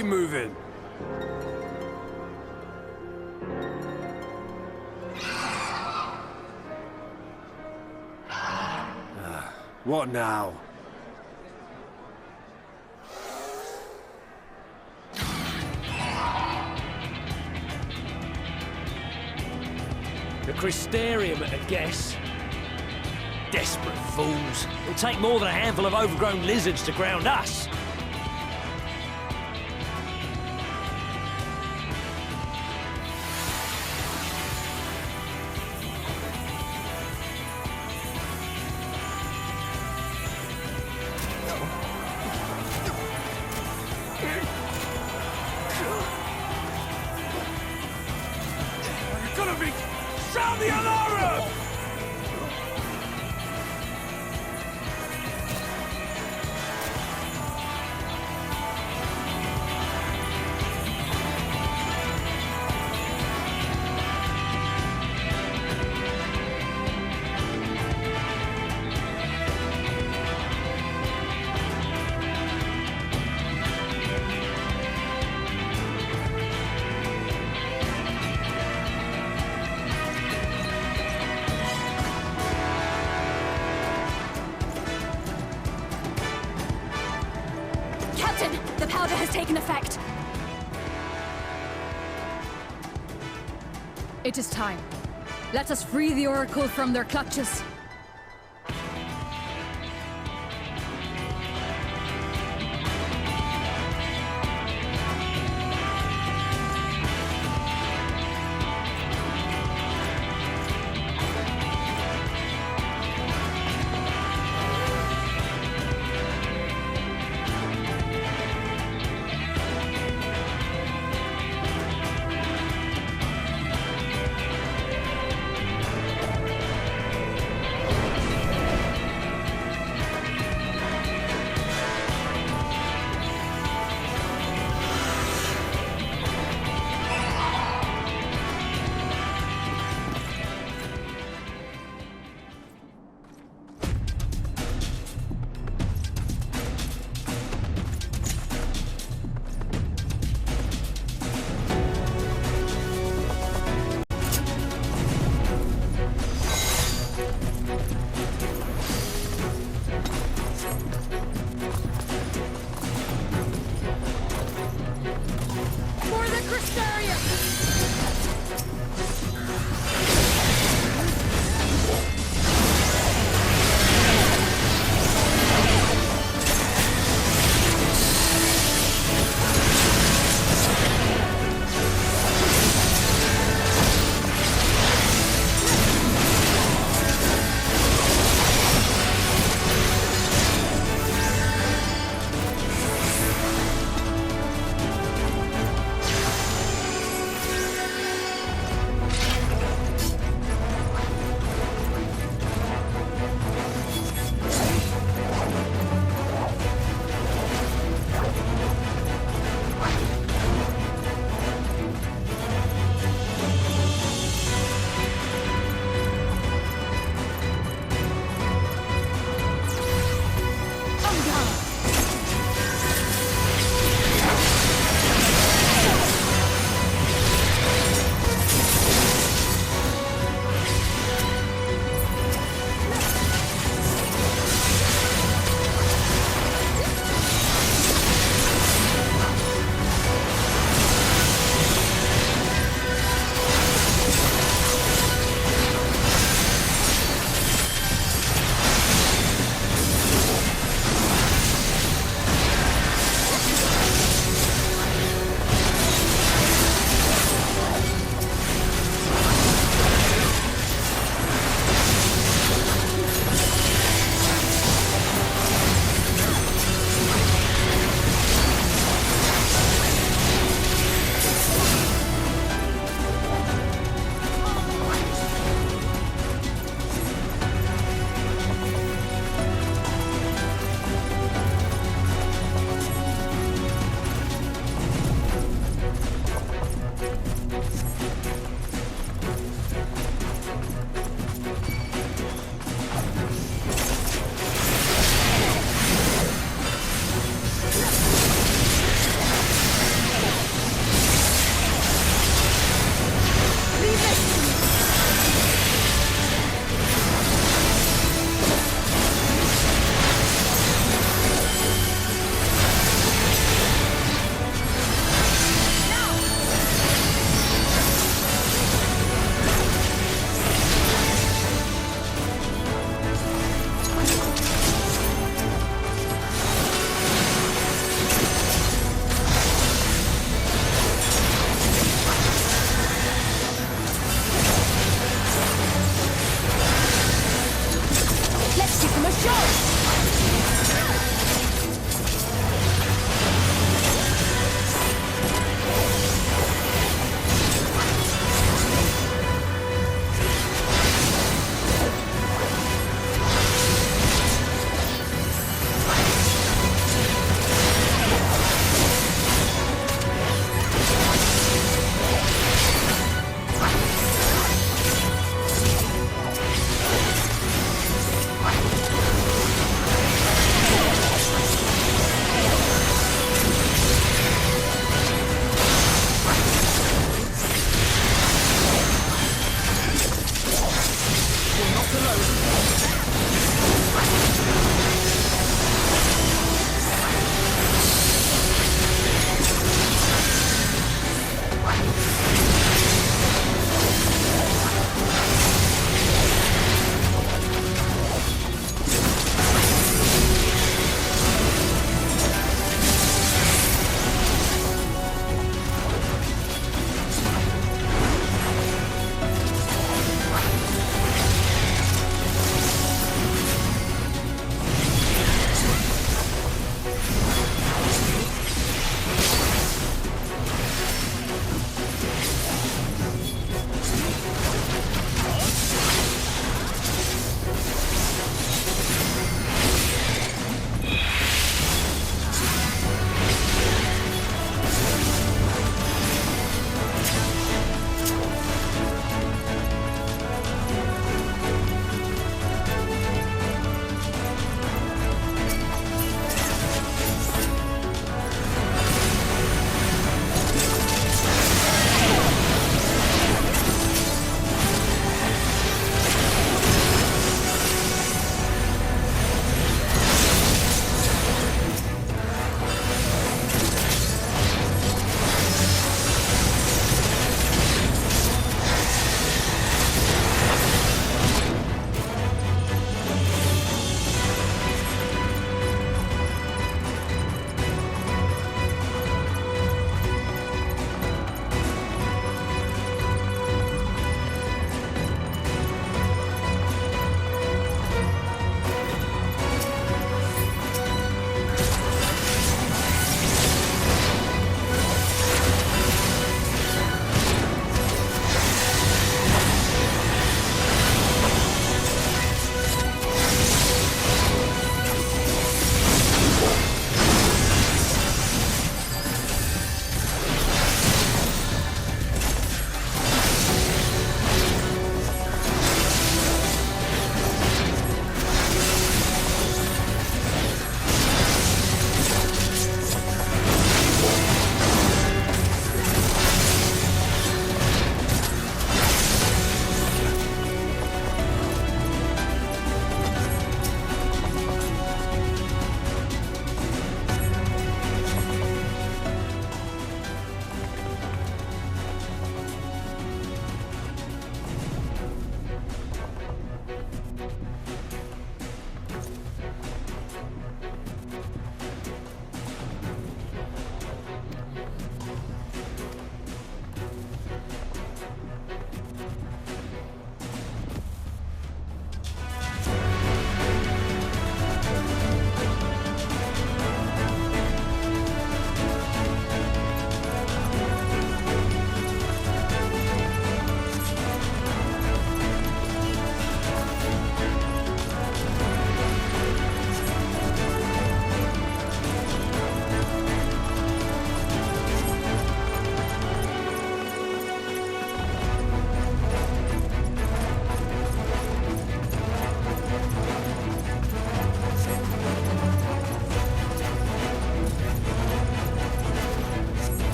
Keep moving. What now? The Crystarium at a guess. Desperate fools. It'll take more than a handful of overgrown lizards to ground us. Sound the alarm! The powder has taken effect. It is time. Let us free the Oracle from their clutches.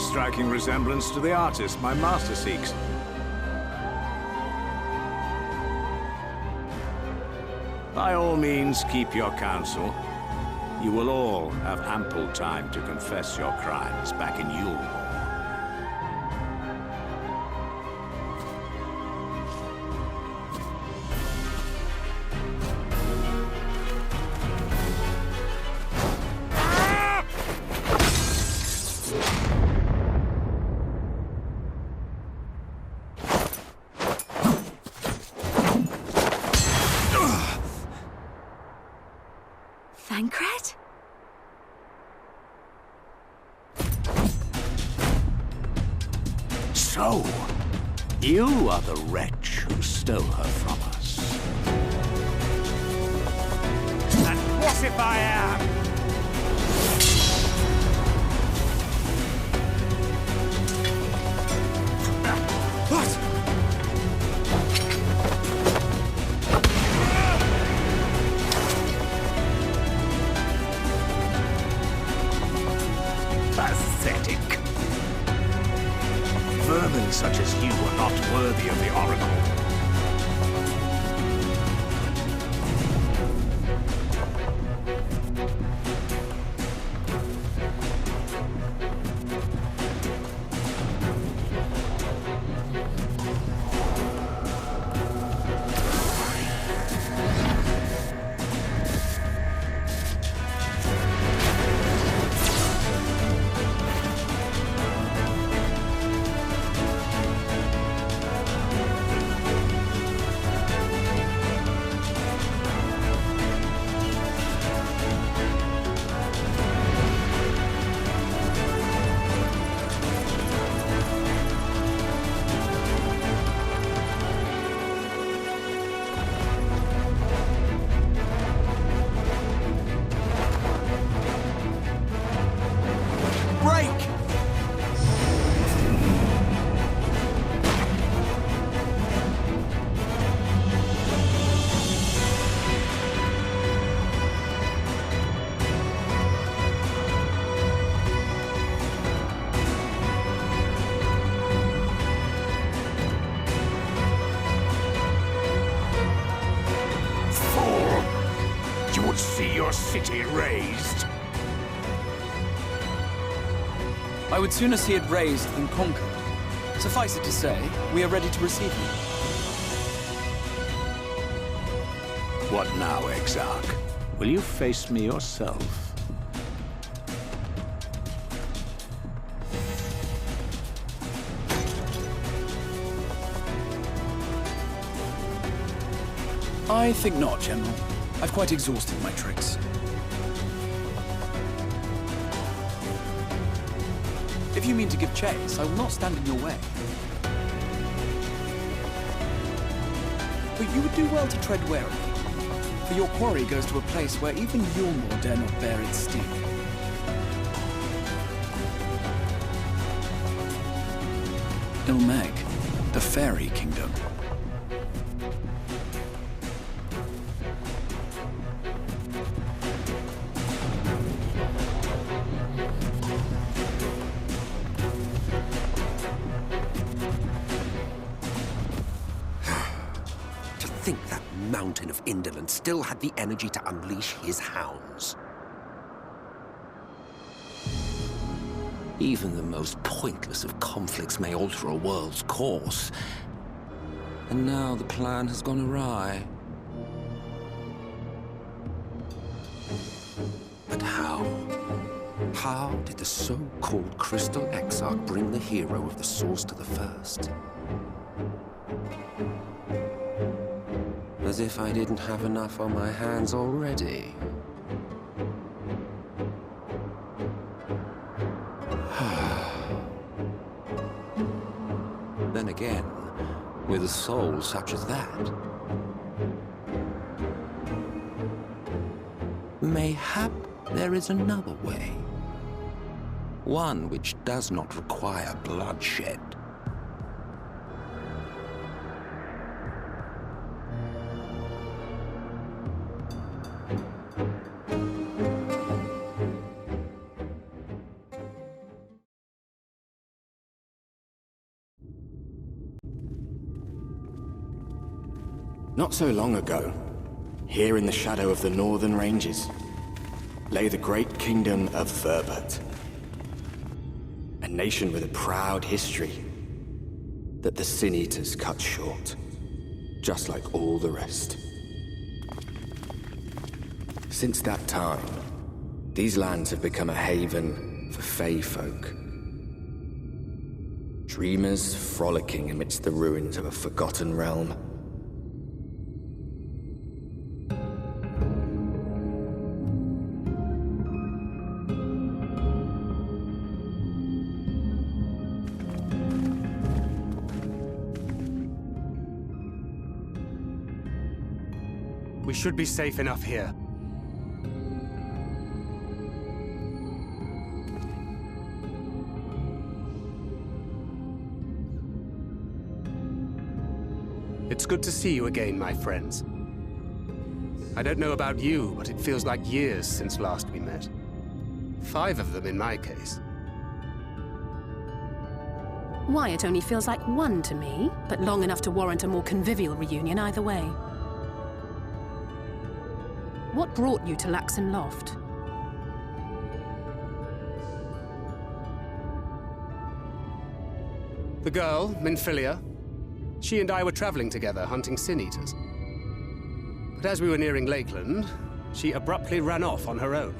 a striking resemblance to the artist my master seeks. By all means, keep your counsel. You will all have ample time to confess your crimes back in Yule. Thancred? So, you are the wretch who stole her from us. And what if I am? What? Pathetic. Vermin such as you are not worthy of the Oracle. You would see your city razed. I would sooner see it razed than conquered. Suffice it to say, we are ready to receive you. What now, Exarch? Will you face me yourself? I think not, General. I've quite exhausted my tricks. If you mean to give chase, I will not stand in your way. But you would do well to tread warily, for your quarry goes to a place where even Yulmore dare not bear its sting. Ilmeg, the Fairy Kingdom. To think that mountain of indolence still had the energy to unleash his hounds. Even the most pointless of conflicts may alter a world's course. And now the plan has gone awry. But how? How did the so-called Crystal Exarch bring the hero of the Source to the First? As if I didn't have enough on my hands already. Then again, with a soul such as that, mayhap there is another way. One which does not require bloodshed. Not so long ago, here in the shadow of the northern ranges, lay the great kingdom of Verbert. A nation with a proud history that the Sin Eaters cut short, just like all the rest. Since that time, these lands have become a haven for Fey folk. Dreamers frolicking amidst the ruins of a forgotten realm. We should be safe enough here. It's good to see you again, my friends. I don't know about you, but it feels like years since last we met. 5 of them in my case. Why, it only feels like 1 to me, but long enough to warrant a more convivial reunion either way. What brought you to Laxon Loft? The girl, Minfilia, she and I were traveling together, hunting Sin Eaters. But as we were nearing Lakeland, she abruptly ran off on her own.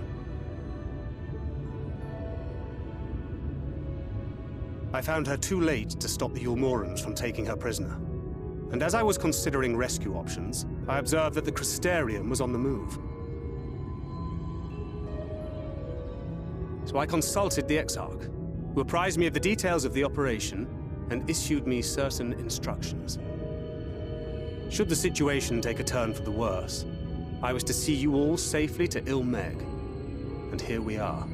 I found her too late to stop the Ulmorans from taking her prisoner. And as I was considering rescue options, I observed that the Crystarium was on the move. So I consulted the Exarch, who apprised me of the details of the operation and issued me certain instructions. Should the situation take a turn for the worse, I was to see you all safely to Ilmeg. And here we are.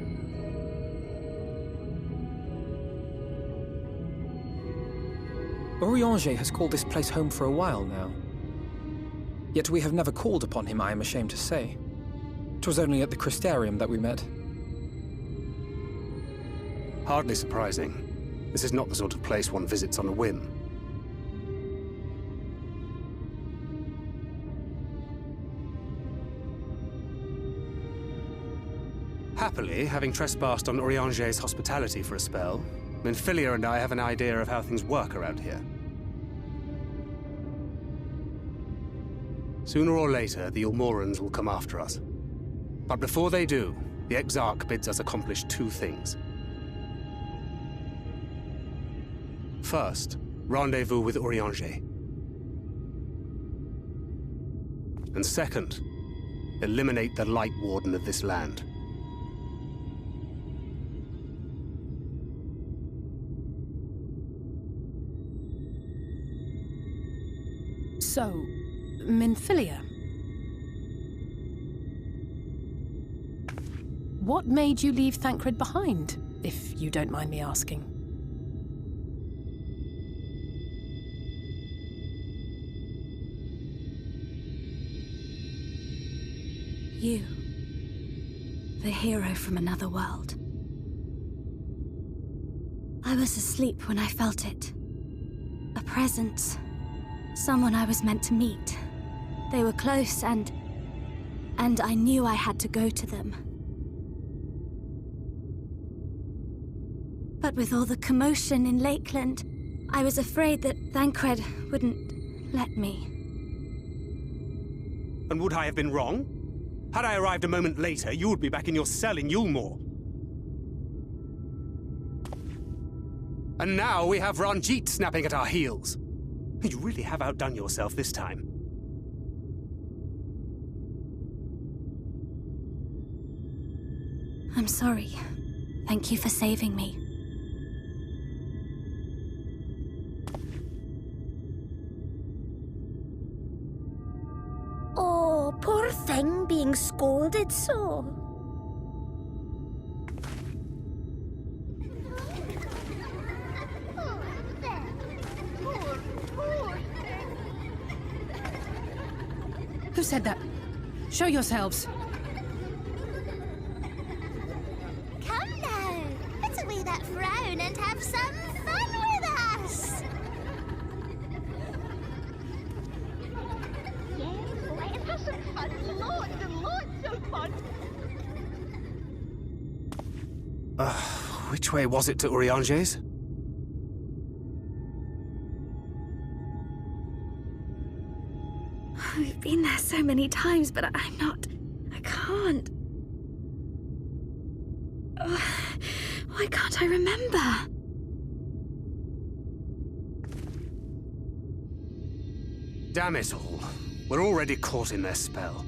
Orianger has called this place home for a while now. Yet we have never called upon him, I am ashamed to say. 'Twas only at the Crystarium that we met. Hardly surprising. This is not the sort of place one visits on a whim. Happily, having trespassed on Orianger's hospitality for a spell, Minfilia and I have an idea of how things work around here. Sooner or later, the Ulmorans will come after us. But before they do, the Exarch bids us accomplish 2 things. First, rendezvous with Orianger. And second, eliminate the Light Warden of this land. So, Minfilia. What made you leave Thancred behind, if you don't mind me asking? You. The hero from another world. I was asleep when I felt it. A presence. Someone I was meant to meet. They were close and I knew I had to go to them. But with all the commotion in Lakeland, I was afraid that Thancred wouldn't let me. And would I have been wrong? Had I arrived a moment later, you would be back in your cell in Yulmore. And now we have Ranjit snapping at our heels. You really have outdone yourself this time. I'm sorry. Thank you for saving me. Oh, poor thing being scolded so. Who said that? Show yourselves. Come now, put away that frown and have some fun with us. Which way was it to Urianger's? We've been there so many times, but I'm not... I can't. Ugh, why can't I remember? Damn it all. We're already caught in their spell.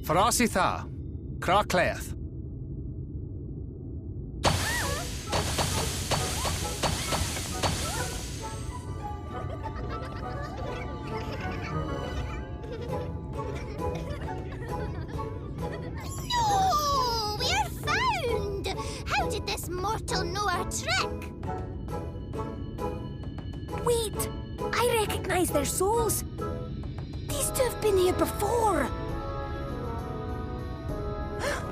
Farasitha, Krakleath. No! We're found! How did this mortal know our trick? Wait! I recognize their souls. These two have been here before.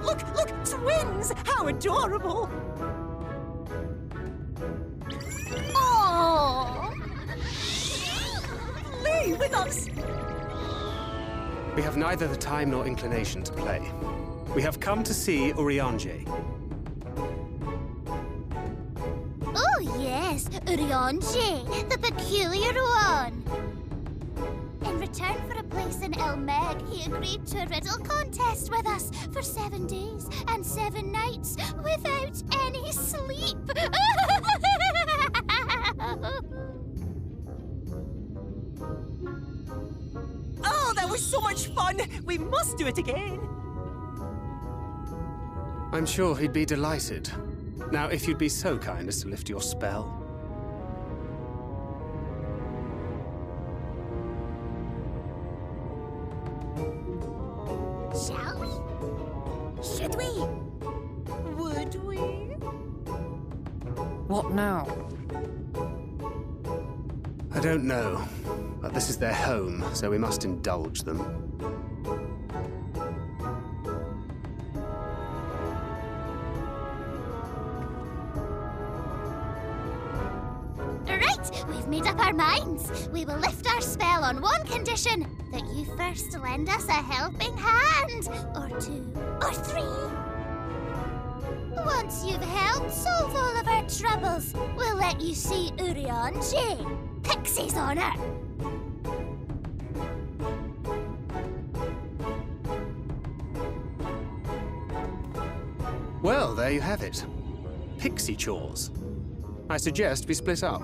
Look, twins! How adorable! Oh! Leave with us! We have neither the time nor inclination to play. We have come to see Urianger. Oh yes, Urianger, the peculiar one. In return for a place in Elmeg, he agreed to a riddle contest with us for 7 days and 7 nights without any sleep. Oh, that was so much fun! We must do it again! I'm sure he'd be delighted. Now, if you'd be so kind as to lift your spell. Shall we? Should we? Would we? What now? I don't know, but this is their home, so we must indulge them. Right, we've made up our minds. We will lift our spell on one condition, that you first lend us a helping hand, or 2, or 3. Once you've helped solve all of our troubles, we'll let you see Urianger. Pixie's on it. Well, there you have it. Pixie chores. I suggest we split up.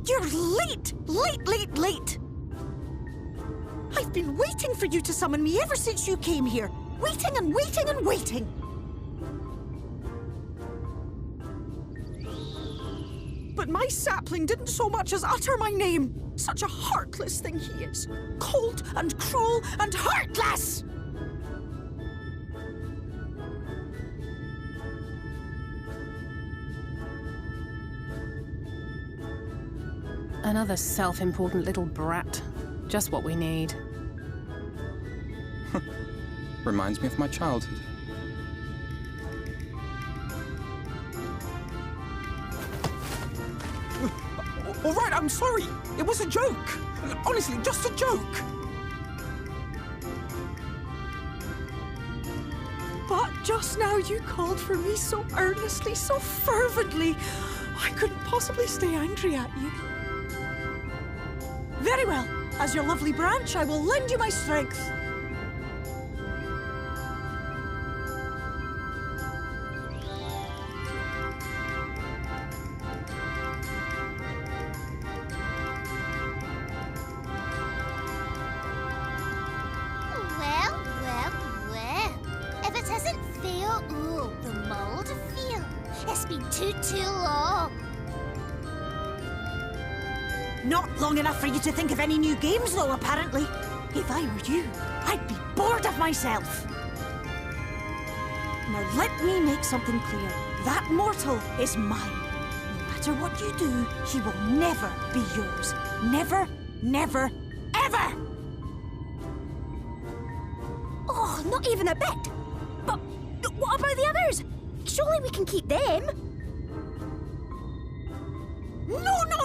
You're late! Late! I've been waiting for you to summon me ever since you came here. Waiting and waiting and waiting. But my sapling didn't so much as utter my name. Such a heartless thing he is. Cold and cruel and heartless! Another self-important little brat. Just what we need. Reminds me of my childhood. All right, I'm sorry. It was a joke. Honestly, just a joke. But just now you called for me so earnestly, so fervently. I couldn't possibly stay angry at you. Very well. As your lovely branch, I will lend you my strength. Well. If it isn't Theo, the mould Theo. It's been too long. Not long enough for you to think of any new games, though, apparently. If I were you, I'd be bored of myself. Now, let me make something clear. That mortal is mine. No matter what you do, he will never be yours. Never, ever! Oh, not even a bit. But what about the others? Surely we can keep them.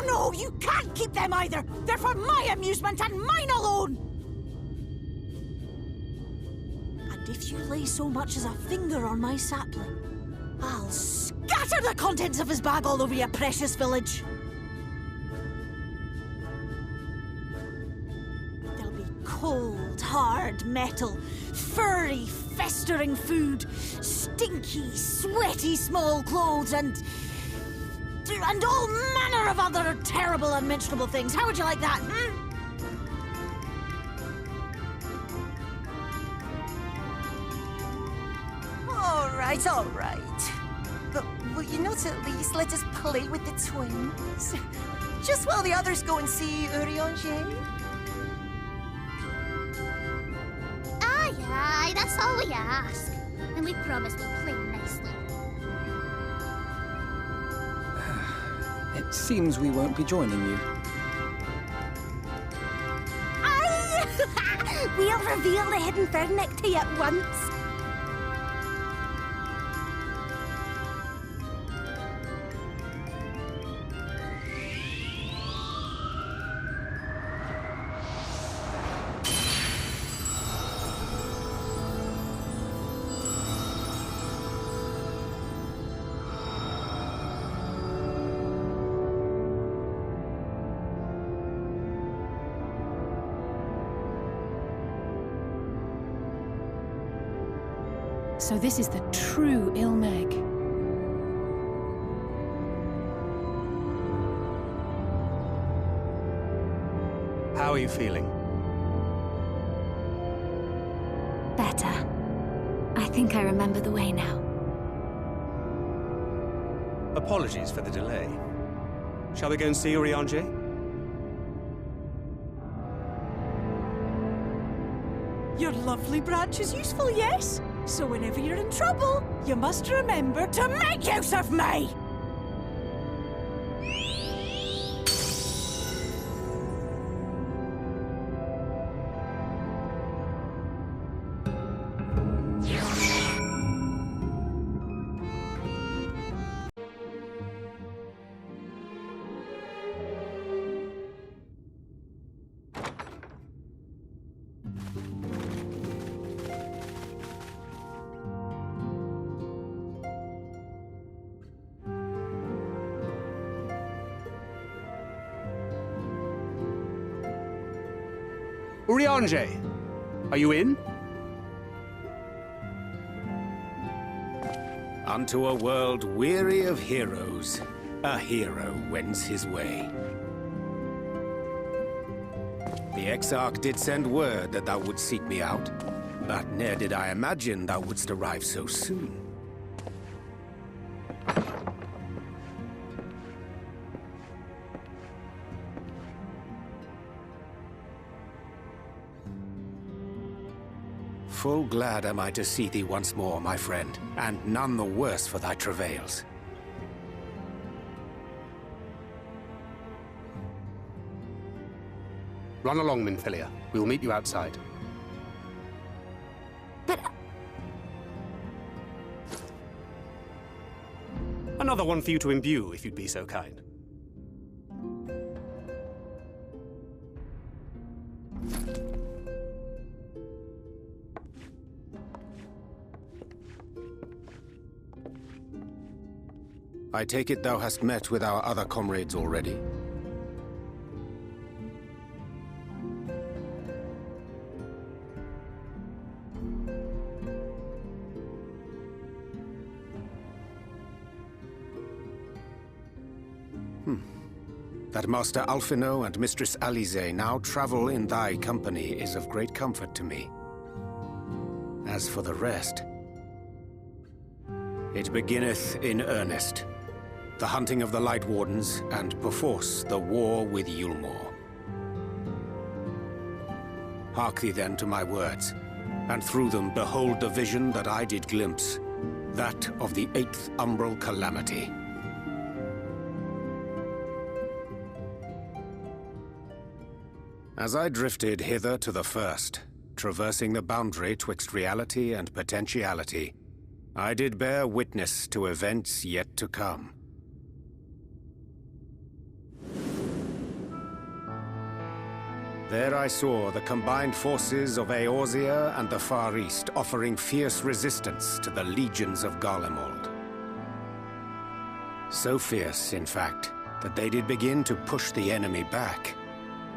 No, you can't keep them either. They're for my amusement and mine alone. And if you lay so much as a finger on my sapling, I'll scatter the contents of his bag all over your precious village. There'll be cold, hard metal, furry, festering food, stinky, sweaty small clothes, and all manner of other terrible, unmentionable things. How would you like that, All right. But will you not at least let us play with the twins? Just while the others go and see Urianger? Aye, that's all we ask. And we promise we'll play nicely. It seems we won't be joining you. Aye! We'll reveal the hidden Fernic to you at once. So this is the true Ilmeg. How are you feeling? Better. I think I remember the way now. Apologies for the delay. Shall we go and see Urianger? Your lovely branch is useful, yes? So whenever you're in trouble, you must remember to make use of me! Urianger, are you in? Unto a world weary of heroes, a hero wends his way. The Exarch did send word that thou wouldst seek me out, but ne'er did I imagine thou wouldst arrive so soon. Full glad am I to see thee once more, my friend, and none the worse for thy travails. Run along, Minfilia. We will meet you outside. But... Another one for you to imbue, if you'd be so kind. I take it thou hast met with our other comrades already? That Master Alphino and Mistress Alize now travel in thy company is of great comfort to me. As for the rest, it beginneth in earnest. The hunting of the Light Wardens, and perforce the war with Yulmore. Hark thee then to my words, and through them behold the vision that I did glimpse, that of the 8th Umbral Calamity. As I drifted hither to the first, traversing the boundary twixt reality and potentiality, I did bear witness to events yet to come. There I saw the combined forces of Eorzea and the Far East offering fierce resistance to the legions of Garlemald. So fierce, in fact, that they did begin to push the enemy back.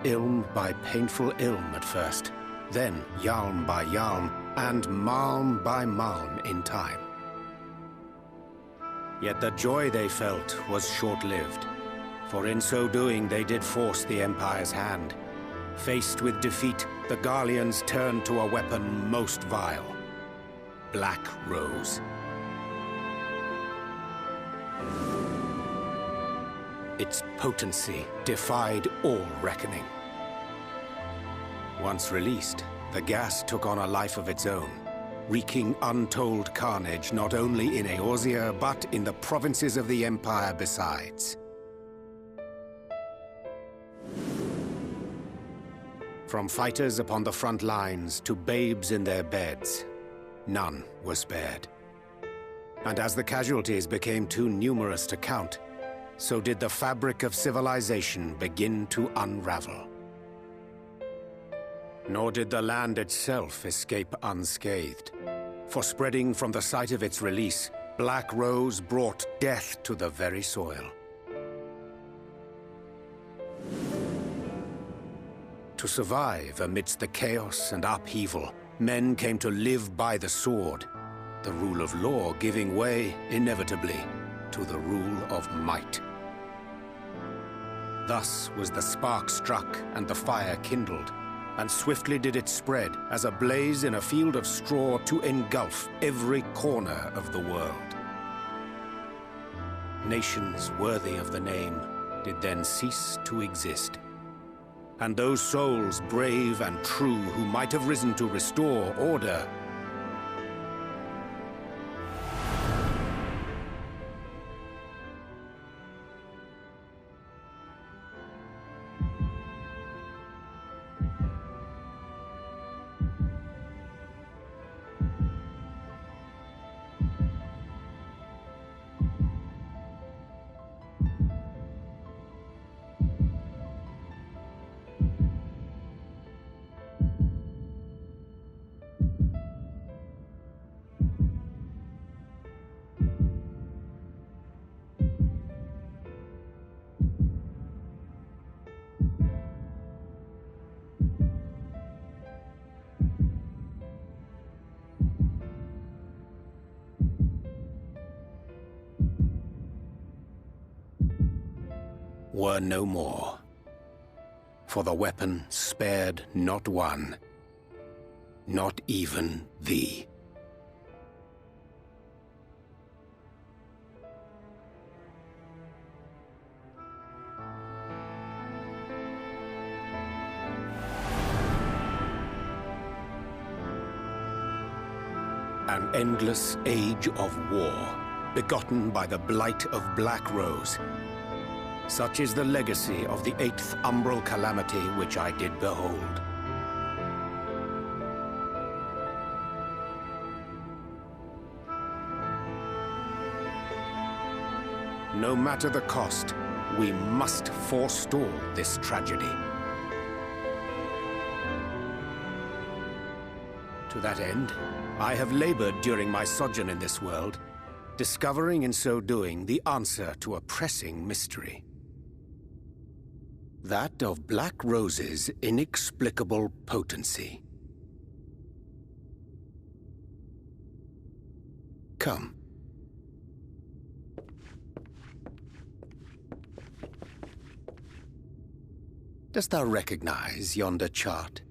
Ilm by painful ilm at first, then yalm by yalm, and malm by malm in time. Yet the joy they felt was short-lived, for in so doing they did force the Empire's hand. Faced with defeat, the Garleans turned to a weapon most vile: Black Rose. Its potency defied all reckoning. Once released, the gas took on a life of its own, wreaking untold carnage not only in Eorzea, but in the provinces of the Empire besides. From fighters upon the front lines to babes in their beds, none were spared. And as the casualties became too numerous to count, so did the fabric of civilization begin to unravel. Nor did the land itself escape unscathed, for spreading from the site of its release, Black Rose brought death to the very soil. To survive amidst the chaos and upheaval, men came to live by the sword, the rule of law giving way, inevitably, to the rule of might. Thus was the spark struck and the fire kindled, and swiftly did it spread as a blaze in a field of straw to engulf every corner of the world. Nations worthy of the name did then cease to exist, and those souls brave and true who might have risen to restore order were no more. For the weapon spared not one, not even thee. An endless age of war, begotten by the blight of Black Rose. Such is the legacy of the 8th umbral calamity which I did behold. No matter the cost, we must forestall this tragedy. To that end, I have labored during my sojourn in this world, discovering in so doing the answer to a pressing mystery. That of Black Rose's inexplicable potency. Come. Dost thou recognize yonder chart?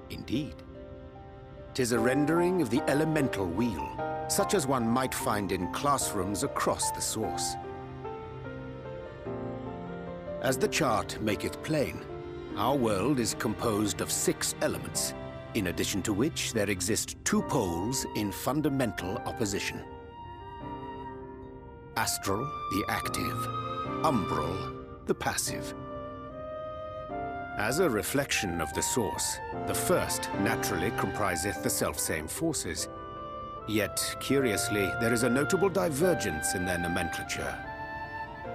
Indeed. 'Tis a rendering of the elemental wheel, such as one might find in classrooms across the source. As the chart maketh plain, our world is composed of 6 elements, in addition to which there exist 2 poles in fundamental opposition. Astral, the active; umbral, the passive. As a reflection of the source, the first naturally compriseth the selfsame forces. Yet, curiously, there is a notable divergence in their nomenclature.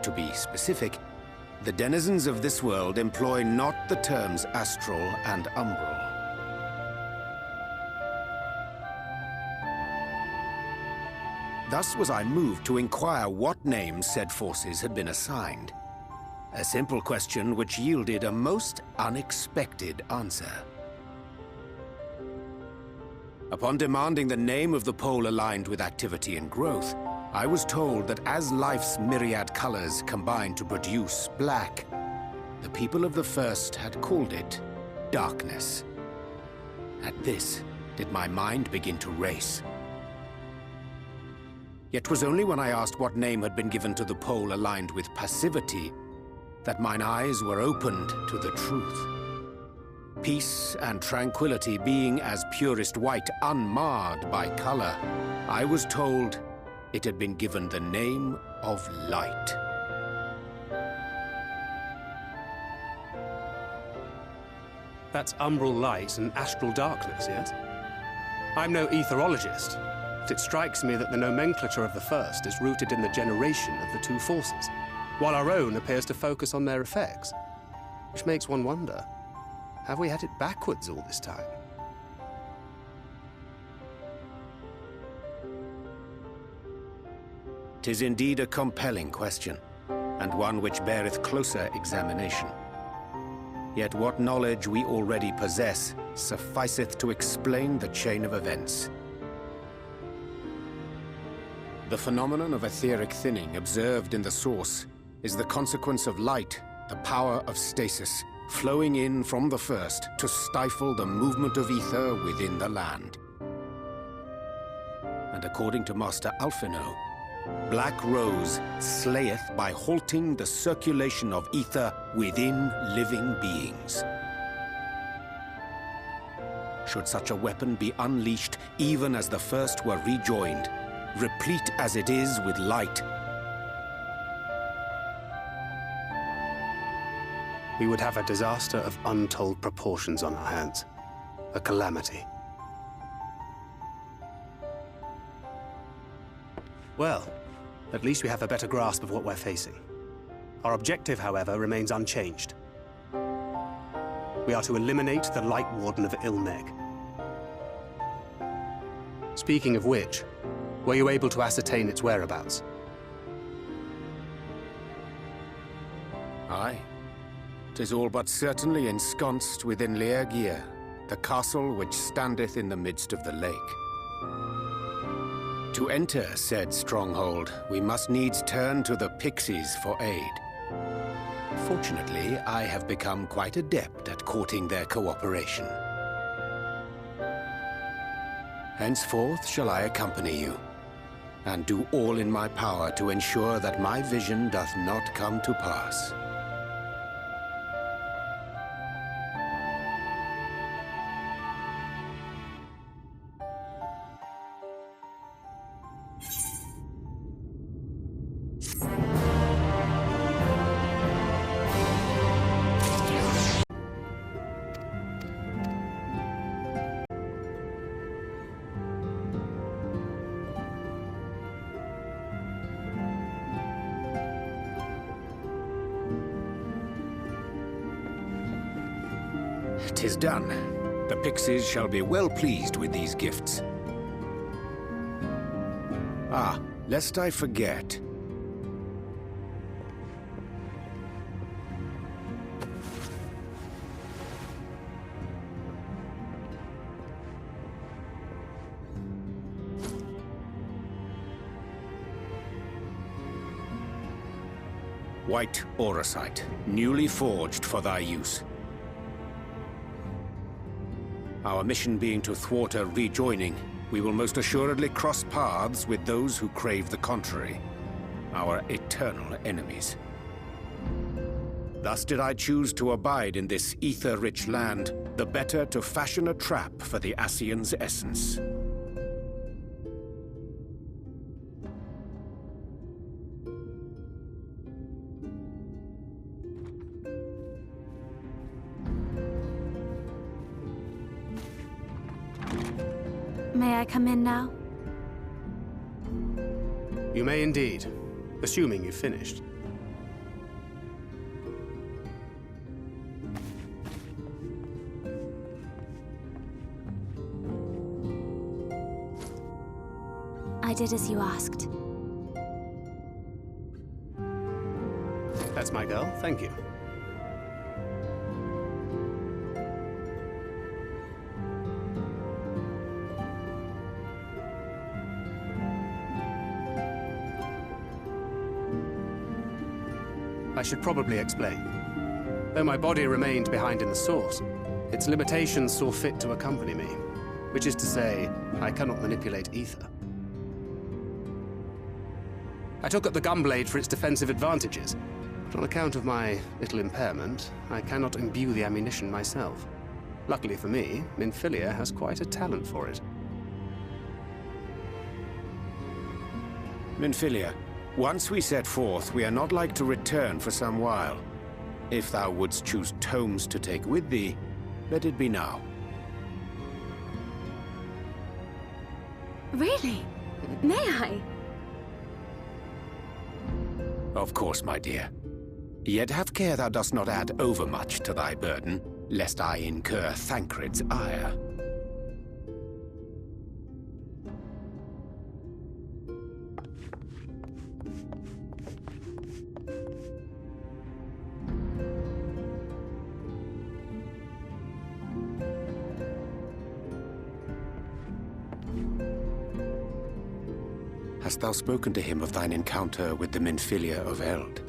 To be specific, the denizens of this world employ not the terms astral and umbral. Thus was I moved to inquire what names said forces had been assigned. A simple question which yielded a most unexpected answer. Upon demanding the name of the pole aligned with activity and growth, I was told that as life's myriad colors combine to produce black, the people of the first had called it darkness. At this, did my mind begin to race. Yet 'twas only when I asked what name had been given to the pole aligned with passivity that mine eyes were opened to the truth. Peace and tranquility being as purest white, unmarred by color, I was told it had been given the name of light. That's umbral light and astral darkness, yes? I'm no etherologist, but it strikes me that the nomenclature of the first is rooted in the generation of the 2 forces, while our own appears to focus on their effects. Which makes one wonder, have we had it backwards all this time? "'Tis indeed a compelling question, and one which beareth closer examination. Yet what knowledge we already possess sufficeth to explain the chain of events. The phenomenon of etheric thinning observed in the source is the consequence of light, the power of stasis, flowing in from the first to stifle the movement of ether within the land. And according to Master Alphino, Black Rose slayeth by halting the circulation of ether within living beings. Should such a weapon be unleashed even as the first were rejoined, replete as it is with light, we would have a disaster of untold proportions on our hands. A calamity. Well, at least we have a better grasp of what we're facing. Our objective, however, remains unchanged. We are to eliminate the Light Warden of Ilmeg. Speaking of which, were you able to ascertain its whereabouts? Aye. 'Tis all but certainly ensconced within Leargear, the castle which standeth in the midst of the lake. To enter said stronghold, we must needs turn to the pixies for aid. Fortunately, I have become quite adept at courting their cooperation. Henceforth shall I accompany you, and do all in my power to ensure that my vision doth not come to pass. "'Tis done. The pixies shall be well pleased with these gifts. Ah, lest I forget. White auracite, newly forged for thy use. Our mission being to thwart a rejoining, we will most assuredly cross paths with those who crave the contrary, our eternal enemies. Thus did I choose to abide in this ether-rich land, the better to fashion a trap for the Ascian's essence. May I come in now? You may indeed, assuming you've finished. I did as you asked. That's my girl, thank you. I should probably explain. Though my body remained behind in the source, its limitations saw fit to accompany me, which is to say, I cannot manipulate ether. I took up the gunblade for its defensive advantages, but on account of my little impairment, I cannot imbue the ammunition myself. Luckily for me, Minfilia has quite a talent for it. Minfilia, once we set forth, we are not like to return for some while. If thou wouldst choose tomes to take with thee, let it be now. Really? May I? Of course, my dear. Yet have care thou dost not add overmuch to thy burden, lest I incur Thancred's ire. Hast thou spoken to him of thine encounter with the Minfilia of Eld?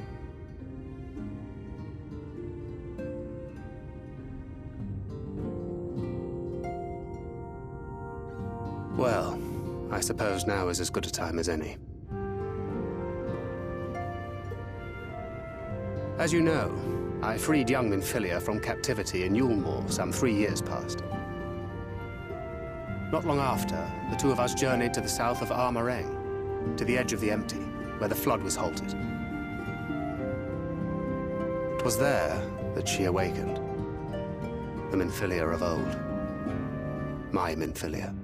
Well, I suppose now is as good a time as any. As you know, I freed young Minfilia from captivity in Yulmore some 3 years past. Not long after, the two of us journeyed to the south of Armareng, to the edge of the Empty, where the flood was halted. It was there that she awakened. The Minfilia of old. My Minfilia.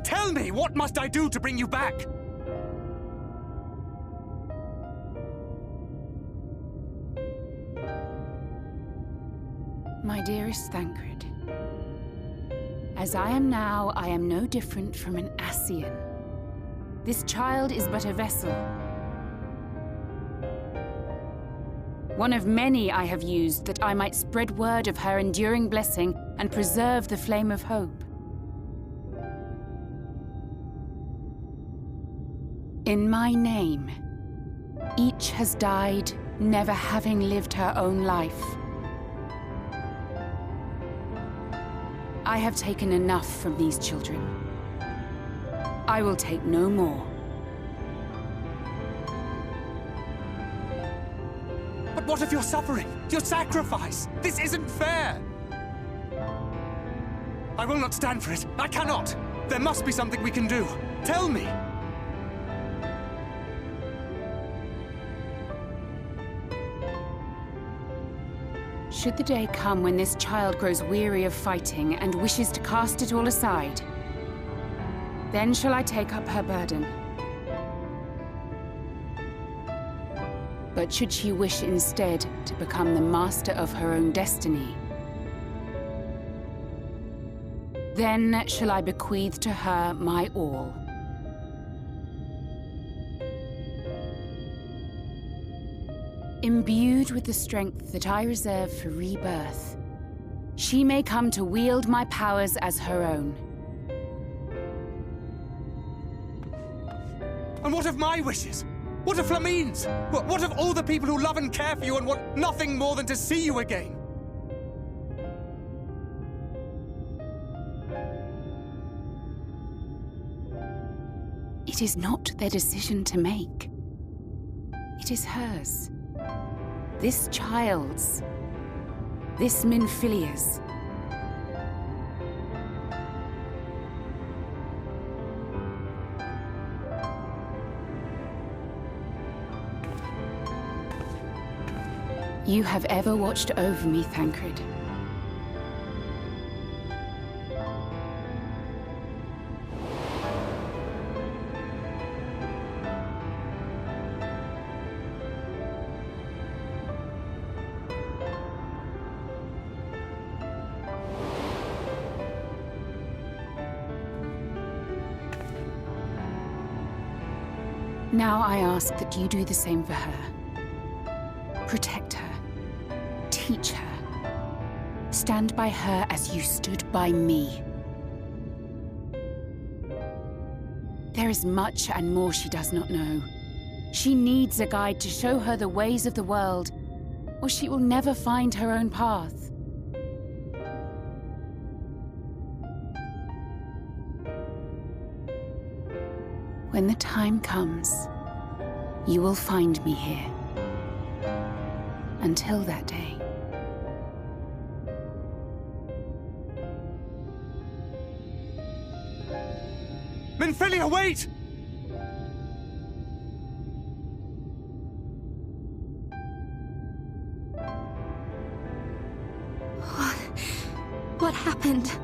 Tell me, what must I do to bring you back? My dearest Thancred, as I am now, I am no different from an Ascian. This child is but a vessel. One of many I have used that I might spread word of her enduring blessing and preserve the flame of hope. In my name, each has died, never having lived her own life. I have taken enough from these children. I will take no more. But what of your suffering? Your sacrifice? This isn't fair! I will not stand for it. I cannot! There must be something we can do. Tell me! Should the day come when this child grows weary of fighting and wishes to cast it all aside, then shall I take up her burden. But should she wish instead to become the master of her own destiny, then shall I bequeath to her my all. Imbued with the strength that I reserve for rebirth, she may come to wield my powers as her own. And what of my wishes? What of Flamine's? What of all the people who love and care for you and want nothing more than to see you again? It is not their decision to make. It is hers. This child's. This Minfilia's. You have ever watched over me, Thancred. Now I ask that you do the same for her. Protect her. Teach her. Stand by her as you stood by me. There is much and more she does not know. She needs a guide to show her the ways of the world, or she will never find her own path. When the time comes, you will find me here. Until that day. Minfilia, wait! What happened?